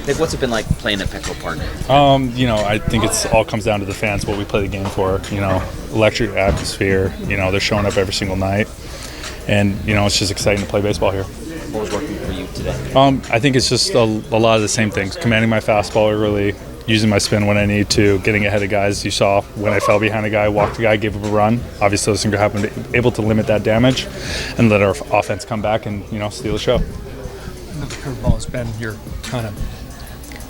Like, what's it been like playing at Petco Park? I think it's all comes down to the fans, what we play the game for. Electric atmosphere. They're showing up every single night, and it's just exciting to play baseball here. What was working for you today? I think it's just a lot of the same things. Commanding my fastball early, using my spin when I need to, getting ahead of guys. You saw when I fell behind a guy, walked a guy, gave up a run. Obviously, those things are happening. Able to limit that damage and let our offense come back and steal the show. The curveball has been your kind of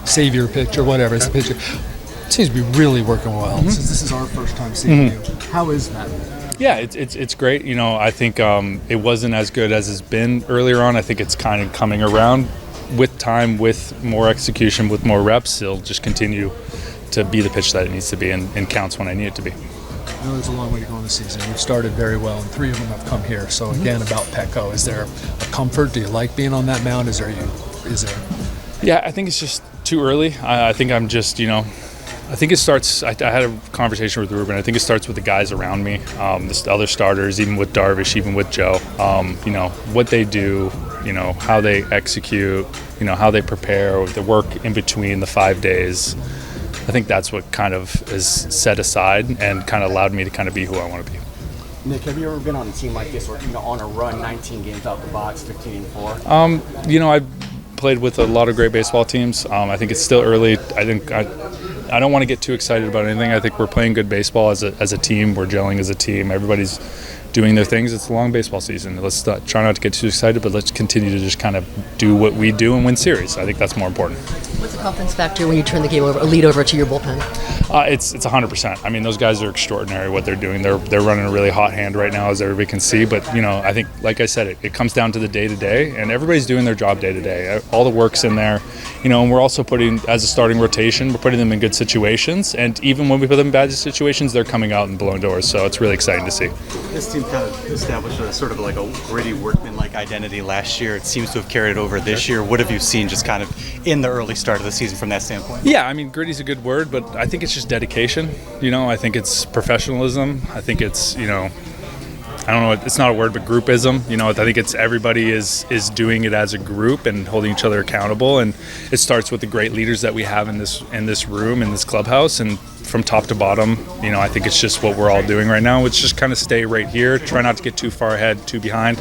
savior pitch or whatever. It's the pitcher. It seems to be really working well. Since this is our first time seeing you, how is that? Yeah, it's great. I think it wasn't as good as it's been earlier on. I think it's kind of coming around with time, with more execution, with more reps. It'll just continue to be the pitch that it needs to be and counts when I need it to be. I know there's a long way to go in the season. You've started very well, and 3 of them have come here. So again, about Petco, is there a comfort? Do you like being on that mound? Is there? Yeah, I think it's just too early. I think I'm just, I think it starts. I had a conversation with Ruben. I think it starts with the guys around me, the other starters, even with Darvish, even with Joe. What they do, how they execute, how they prepare, the work in between the 5 days. I think that's what kind of is set aside and kind of allowed me to kind of be who I want to be. Nick, have you ever been on a team like this or on a run, 19 games out the box, 15-4? I've played with a lot of great baseball teams. I think it's still early. I don't want to get too excited about anything. I think we're playing good baseball as a team. We're gelling as a team. Everybody's doing their things. It's a long baseball season. Let's try not to get too excited, but let's continue to just kind of do what we do and win series. I think that's more important. What's the confidence factor when you turn the game over, a lead over to your bullpen? It's 100%. I mean, those guys are extraordinary what they're doing. They're running a really hot hand right now, as everybody can see. But I think, like I said, it comes down to the day to day, and everybody's doing their job day to day. All the work's in there, and we're also putting, as a starting rotation, we're putting them in good situations. And even when we put them in bad situations, they're coming out and blowing doors. So it's really exciting to see. This team kind of established a sort of like a gritty workman-like identity last year. It seems to have carried over this year. What have you seen just kind of in the early start of the season from that standpoint? Yeah, I mean, gritty's a good word, but I think it's just dedication. I think it's professionalism. I think it's, I don't know, it's not a word, but groupism. I think it's everybody is doing it as a group and holding each other accountable. And it starts with the great leaders that we have in this room, in this clubhouse, and from top to bottom, I think it's just what we're all doing right now. It's just kind of stay right here, try not to get too far ahead, too behind,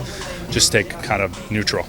just stay kind of neutral.